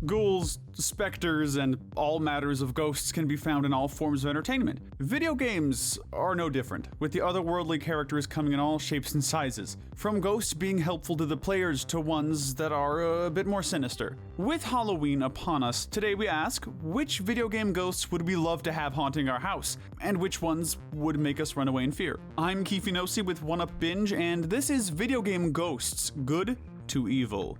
Ghouls, specters, and all matters of ghosts can be found in all forms of entertainment. Video games are no different, with the otherworldly characters coming in all shapes and sizes, from ghosts being helpful to the players to ones that are a bit more sinister. With Halloween upon us, today we ask, which video game ghosts would we love to have haunting our house, and which ones would make us run away in fear? I'm Kifinosi with One Up Binge, and this is Video Game Ghosts, Good to Evil.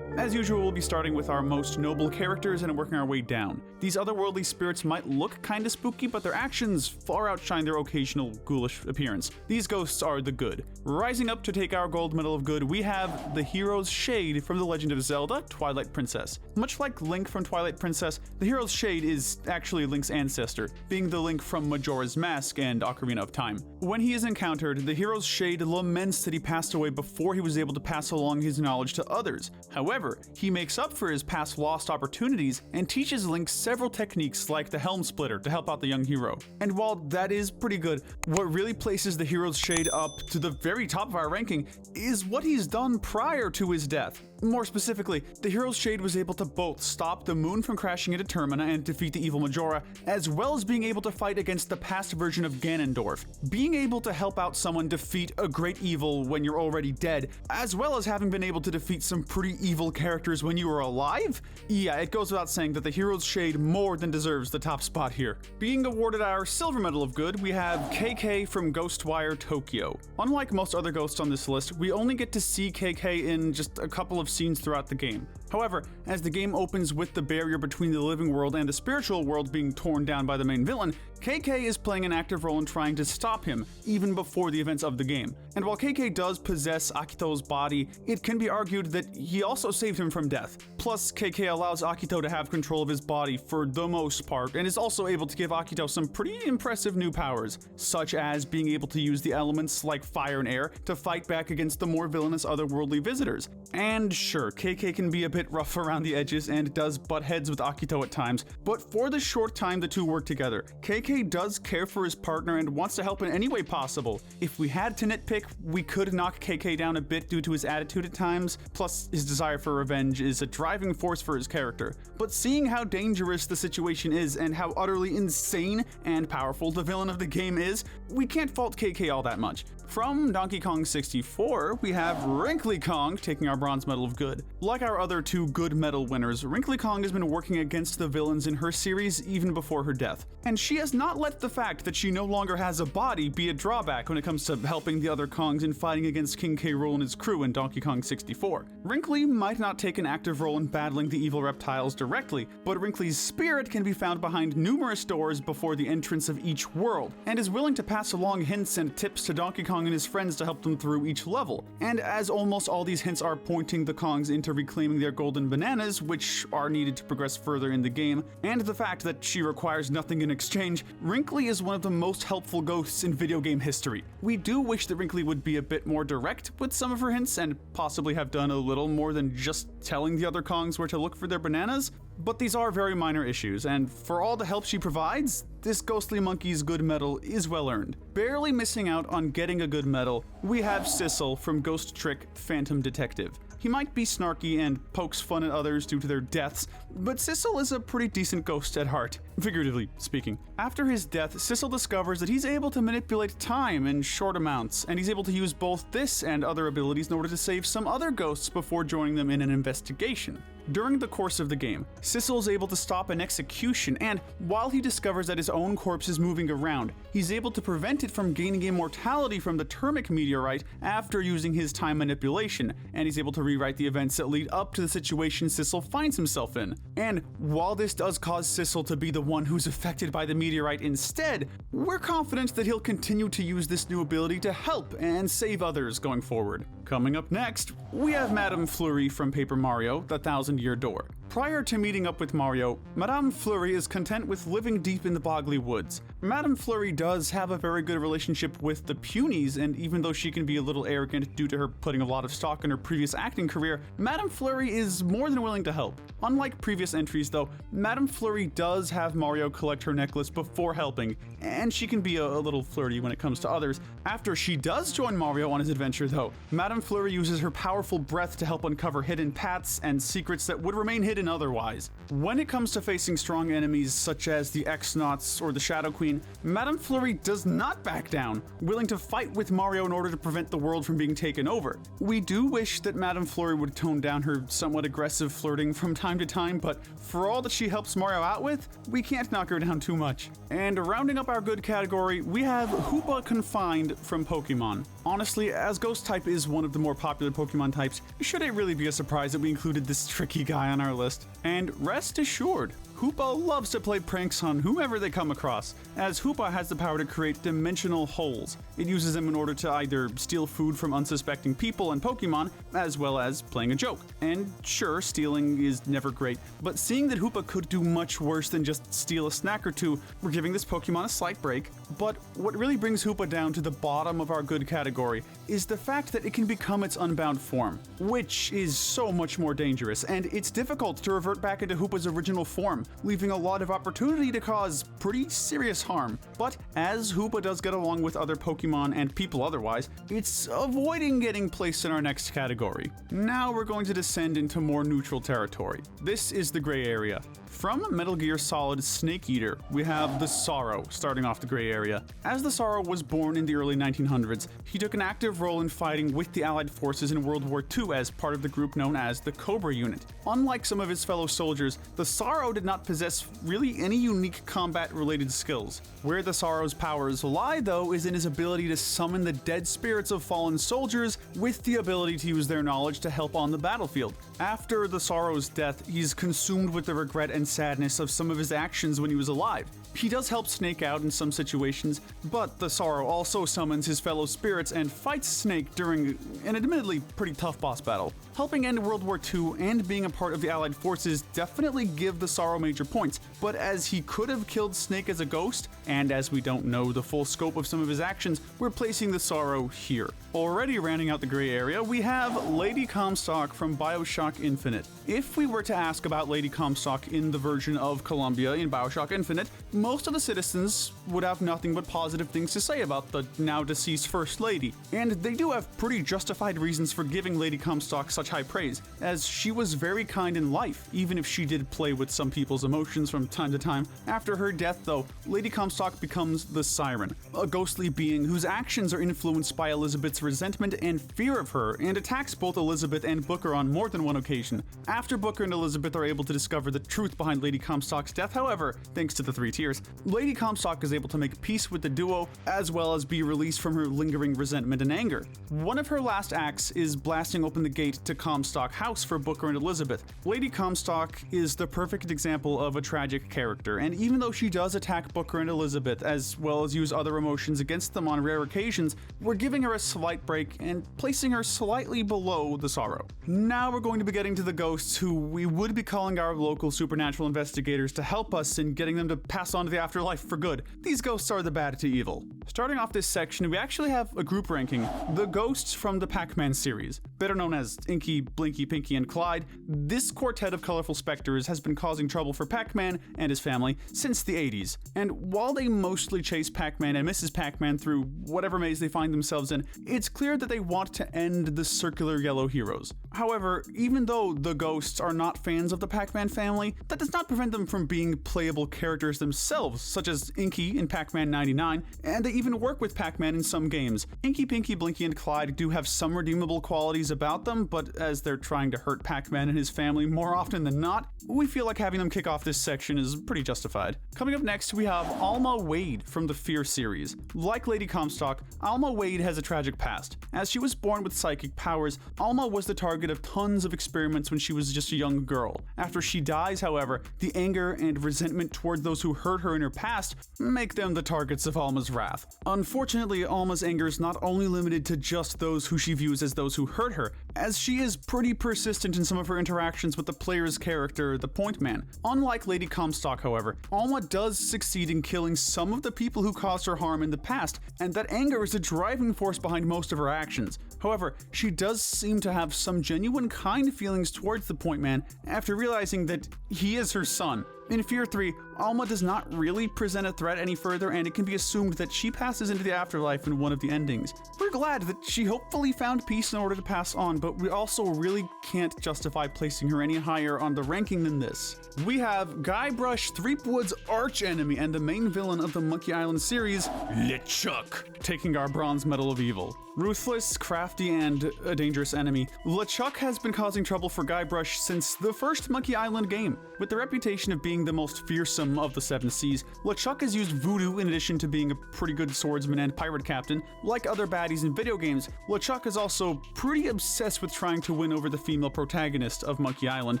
As usual, we'll be starting with our most noble characters and working our way down. These otherworldly spirits might look kinda spooky, but their actions far outshine their occasional ghoulish appearance. These ghosts are the good. Rising up to take our gold medal of good, we have the hero's shade from The Legend of Zelda: Twilight Princess. Much like Link from Twilight Princess, the hero's shade is actually Link's ancestor, being the Link from Majora's Mask and Ocarina of Time. When he is encountered, the hero's shade laments that he passed away before he was able to pass along his knowledge to others. However, he makes up for his past lost opportunities and teaches Link several techniques like the Helm Splitter to help out the young hero. And while that is pretty good, what really places the hero's shade up to the very top of our ranking is what he's done prior to his death. More specifically, the hero's shade was able to both stop the moon from crashing into Termina and defeat the evil Majora, as well as being able to fight against the past version of Ganondorf. Being able to help out someone defeat a great evil when you're already dead, as well as having been able to defeat some pretty evil characters when you were alive? Yeah, it goes without saying that the hero's shade more than deserves the top spot here. Being awarded our silver medal of good, we have KK from Ghostwire Tokyo. Unlike most other ghosts on this list, we only get to see KK in just a couple of scenes throughout the game. However, as the game opens with the barrier between the living world and the spiritual world being torn down by the main villain, KK is playing an active role in trying to stop him, even before the events of the game. And while KK does possess Akito's body, it can be argued that he also saved him from death. Plus, KK allows Akito to have control of his body for the most part, and is also able to give Akito some pretty impressive new powers, such as being able to use the elements like fire and air to fight back against the more villainous otherworldly visitors. And sure, KK can be a bit rough around the edges and does butt heads with Akito at times, but for the short time the two work together, KK does care for his partner and wants to help in any way possible. If we had to nitpick, we could knock KK down a bit due to his attitude at times, plus his desire for revenge is a driving force for his character. But seeing how dangerous the situation is and how utterly insane and powerful the villain of the game is, we can't fault KK all that much. From Donkey Kong 64, we have Wrinkly Kong taking our bronze medal of good. Like our other two good medal winners, Wrinkly Kong has been working against the villains in her series even before her death. And she has not let the fact that she no longer has a body be a drawback when it comes to helping the other Kongs in fighting against King K. Rool and his crew in Donkey Kong 64. Wrinkly might not take an active role in battling the evil reptiles directly, but Wrinkly's spirit can be found behind numerous doors before the entrance of each world, and is willing to pass along hints and tips to Donkey Kong and his friends to help them through each level. And as almost all these hints are pointing the Kongs into reclaiming their golden bananas, which are needed to progress further in the game, and the fact that she requires nothing in exchange, Wrinkly is one of the most helpful ghosts in video game history. We do wish that Wrinkly would be a bit more direct with some of her hints and possibly have done a little more than just telling the other Kongs where to look for their bananas, but these are very minor issues, and for all the help she provides, this ghostly monkey's good medal is well earned. Barely missing out on getting a good medal, we have Sissel from Ghost Trick Phantom Detective. He might be snarky and pokes fun at others due to their deaths, but Sissel is a pretty decent ghost at heart, figuratively speaking. After his death, Sissel discovers that he's able to manipulate time in short amounts, and he's able to use both this and other abilities in order to save some other ghosts before joining them in an investigation. During the course of the game, Sissel is able to stop an execution, and while he discovers that his own corpse is moving around, he's able to prevent it from gaining immortality from the Termic meteorite after using his time manipulation, and he's able to rewrite the events that lead up to the situation Sissel finds himself in. And while this does cause Sissel to be the one who's affected by the meteorite instead, we're confident that he'll continue to use this new ability to help and save others going forward. Coming up next, we have Madame Fleury from Paper Mario: The Thousand-Year Door. Prior to meeting up with Mario, Madame Flurry is content with living deep in the Boggly Woods. Madame Flurry does have a very good relationship with the Punies, and even though she can be a little arrogant due to her putting a lot of stock in her previous acting career, Madame Flurry is more than willing to help. Unlike previous entries though, Madame Flurry does have Mario collect her necklace before helping, and she can be a little flirty when it comes to others. After she does join Mario on his adventure though, Madame Flurry uses her powerful breath to help uncover hidden paths and secrets that would remain hidden otherwise. When it comes to facing strong enemies such as the X-Nauts or the Shadow Queen, Madame Flurry does not back down, willing to fight with Mario in order to prevent the world from being taken over. We do wish that Madame Flurry would tone down her somewhat aggressive flirting from time to time, but for all that she helps Mario out with, we can't knock her down too much. And rounding up our good category, we have Hoopa Confined from Pokemon. Honestly, as Ghost type is one of the more popular Pokemon types, should it really be a surprise that we included this tricky guy on our list? And rest assured, Hoopa loves to play pranks on whoever they come across, as Hoopa has the power to create dimensional holes. It uses them in order to either steal food from unsuspecting people and Pokemon, as well as playing a joke. And sure, stealing is never great, but seeing that Hoopa could do much worse than just steal a snack or two, we're giving this Pokemon a slight break. But what really brings Hoopa down to the bottom of our good category is the fact that it can become its unbound form, which is so much more dangerous, and it's difficult to revert back into Hoopa's original form, leaving a lot of opportunity to cause pretty serious harm. But as Hoopa does get along with other Pokemon and people otherwise, it's avoiding getting placed in our next category. Now we're going to descend into more neutral territory. This is the gray area. From Metal Gear Solid Snake Eater, we have the Sorrow starting off the gray area. As the Sorrow was born in the early 1900s, he took an active role in fighting with the Allied forces in World War II as part of the group known as the Cobra Unit. Unlike some of his fellow soldiers, the Sorrow did not possess really any unique combat-related skills. Where the Sorrow's powers lie, though, is in his ability to summon the dead spirits of fallen soldiers with the ability to use their knowledge to help on the battlefield. After the Sorrow's death, he's consumed with the regret and sadness of some of his actions when he was alive. He does help Snake out in some situations, but the Sorrow also summons his fellow spirits and fights Snake during an admittedly pretty tough boss battle. Helping end World War II and being a part of the Allied forces definitely give the Sorrow major points, but as he could have killed Snake as a ghost, and as we don't know the full scope of some of his actions, we're placing the Sorrow here. Already rounding out the gray area, we have Lady Comstock from BioShock Infinite. If we were to ask about Lady Comstock in the version of Columbia in BioShock Infinite, most of the citizens would have nothing but positive things to say about the now deceased First Lady, and they do have pretty justified reasons for giving Lady Comstock such high praise, as she was very kind in life, even if she did play with some people's emotions from time to time. After her death though, Lady Comstock becomes the Siren, a ghostly being whose actions are influenced by Elizabeth's resentment and fear of her, and attacks both Elizabeth and Booker on more than one occasion. After Booker and Elizabeth are able to discover the truth behind Lady Comstock's death, however, thanks to the Three Tiers, Lady Comstock is able to make peace with the duo, as well as be released from her lingering resentment and anger. One of her last acts is blasting open the gate to Comstock House for Booker and Elizabeth. Lady Comstock is the perfect example of a tragic character, and even though she does attack Booker and Elizabeth, as well as use other emotions against them on rare occasions, we're giving her a slight break and placing her slightly below the Sorrow. Now we're going to be getting to the ghosts who we would be calling our local supernatural investigators to help us in getting them to pass on to the afterlife for good. These ghosts are the bad to evil. Starting off this section, we actually have a group ranking, the ghosts from the Pac-Man series, better known as Inky, Blinky, Pinky, and Clyde. This quartet of colorful specters has been causing trouble for Pac-Man and his family since the 80s, and while they mostly chase Pac-Man and Mrs. Pac-Man through whatever maze they find themselves in, it's clear that they want to end the circular yellow heroes. However, even though the ghosts are not fans of the Pac-Man family, that does not prevent them from being playable characters themselves, such as Inky in Pac-Man 99, and they even work with Pac-Man in some games. Inky, Pinky, Blinky, and Clyde do have some redeemable qualities about them, but as they're trying to hurt Pac-Man and his family more often than not, we feel like having them kick off this section is pretty justified. Coming up next, we have Alma Wade from the Fear series. Like Lady Comstock, Alma Wade has a tragic past. As she was born with psychic powers, Alma was the target of tons of experiments when she was just a young girl. After she dies, however, the anger and resentment toward those who hurt hurt her in her past make them the targets of Alma's wrath. Unfortunately, Alma's anger is not only limited to just those who she views as those who hurt her, as she is pretty persistent in some of her interactions with the player's character, the Point Man. Unlike Lady Comstock, however, Alma does succeed in killing some of the people who caused her harm in the past, and that anger is the driving force behind most of her actions. However, she does seem to have some genuine kind feelings towards the Point Man after realizing that he is her son. In Fear 3, Alma does not really present a threat any further, and it can be assumed that she passes into the afterlife in one of the endings. We're glad that she hopefully found peace in order to pass on, but we also really can't justify placing her any higher on the ranking than this. We have Guybrush Threepwood's archenemy and the main villain of the Monkey Island series, LeChuck, taking our bronze medal of evil. Ruthless, crafty, and a dangerous enemy, LeChuck has been causing trouble for Guybrush since the first Monkey Island game. With the reputation of being the most fearsome of the Seven Seas, LeChuck has used voodoo in addition to being a pretty good swordsman and pirate captain. Like other baddies in video games, LeChuck is also pretty obsessed with trying to win over the female protagonist of Monkey Island,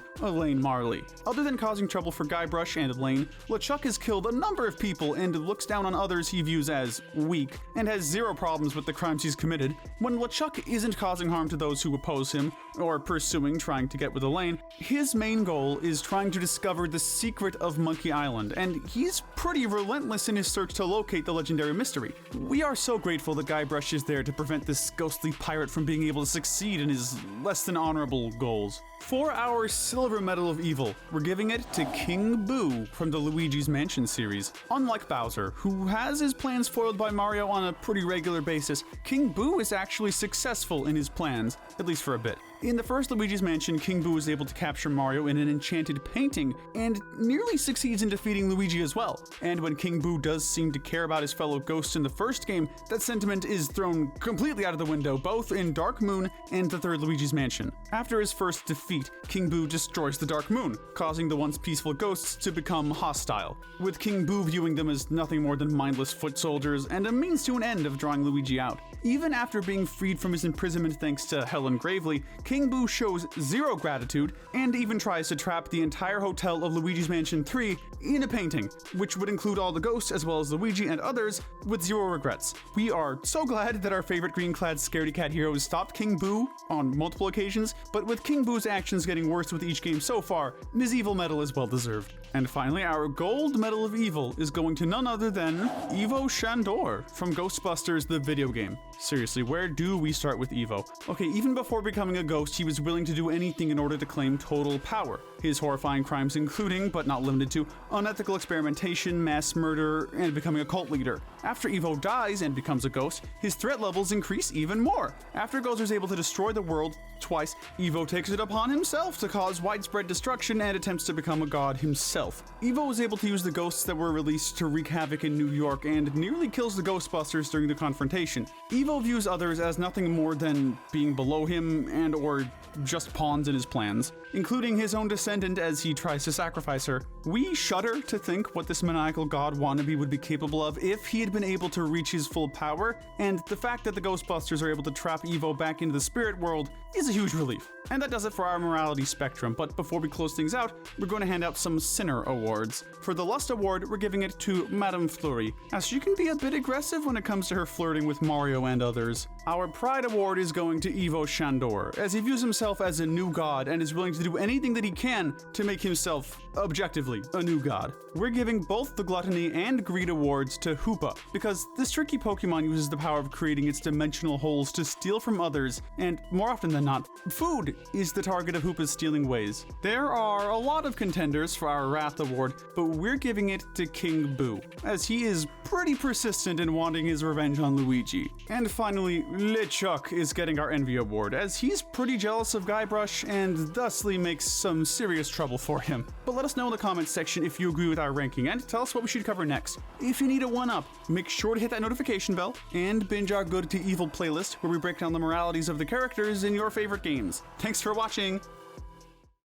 Elaine Marley. Other than causing trouble for Guybrush and Elaine, LeChuck has killed a number of people and looks down on others he views as weak, and has zero problems with the crimes he's committed. When LeChuck isn't causing harm to those who oppose him, or trying to get with Elaine, his main goal is trying to discover the secret of Monkey Island, and he's pretty relentless in his search to locate the legendary mystery. We are so grateful that Guybrush is there to prevent this ghostly pirate from being able to succeed in his less than honorable goals. For our silver medal of evil, we're giving it to King Boo from the Luigi's Mansion series. Unlike Bowser, who has his plans foiled by Mario on a pretty regular basis, King Boo is actually successful in his plans, at least for a bit. In the first Luigi's Mansion, King Boo is able to capture Mario in an enchanted painting, and nearly succeeds in defeating Luigi as well. And when King Boo does seem to care about his fellow ghosts in the first game, that sentiment is thrown completely out of the window, both in Dark Moon and the third Luigi's Mansion. After his first defeat, King Boo destroys the Dark Moon, causing the once peaceful ghosts to become hostile, with King Boo viewing them as nothing more than mindless foot soldiers and a means to an end of drawing Luigi out. Even after being freed from his imprisonment thanks to Helen Gravely, King Boo shows zero gratitude and even tries to trap the entire hotel of Luigi's Mansion 3 in a painting, which would include all the ghosts as well as Luigi and others with zero regrets. We are so glad that our favorite green-clad scaredy cat heroes stopped King Boo on multiple occasions, but with King Boo's actions getting worse with each game so far, his evil medal is well deserved. And finally, our gold medal of evil is going to none other than Ivo Shandor from Ghostbusters the video game. Seriously, where do we start with Ivo? Okay, even before becoming a ghost, he was willing to do anything in order to claim total power. His horrifying crimes including, but not limited to, unethical experimentation, mass murder, and becoming a cult leader. After Ivo dies and becomes a ghost, his threat levels increase even more. After Gozer is able to destroy the world twice, Ivo takes it upon himself to cause widespread destruction and attempts to become a god himself. Ivo was able to use the ghosts that were released to wreak havoc in New York and nearly kills the Ghostbusters during the confrontation. Ivo views others as nothing more than being below him and or just pawns in his plans, including his own descendant as he tries to sacrifice her. We shudder to think what this maniacal god wannabe would be capable of if he had been able to reach his full power, and the fact that the Ghostbusters are able to trap Ivo back into the spirit world is a huge relief. And that does it for our morality spectrum, but before we close things out, we're going to hand out some Sinner Awards. For the Lust Award, we're giving it to Madame Fleury, as she can be a bit aggressive when it comes to her flirting with Mario and others. Our Pride Award is going to Ivo Shandor, as he views himself as a new god and is willing to do anything that he can to make himself, objectively, a new god. We're giving both the Gluttony and Greed Awards to Hoopa, because this tricky Pokemon uses the power of creating its dimensional holes to steal from others, and more often than not, food is the target of Hoopa's stealing ways. There are a lot of contenders for our Wrath Award, but we're giving it to King Boo, as he is pretty persistent in wanting his revenge on Luigi. And finally, LeChuck is getting our Envy Award, as he's pretty jealous of Guybrush and thusly makes some serious trouble for him. But let us know in the comments section if you agree with our ranking, and tell us what we should cover next. If you need a one-up, make sure to hit that notification bell and binge our Good to Evil playlist, where we break down the moralities of the characters in your favorite games. Thanks for watching!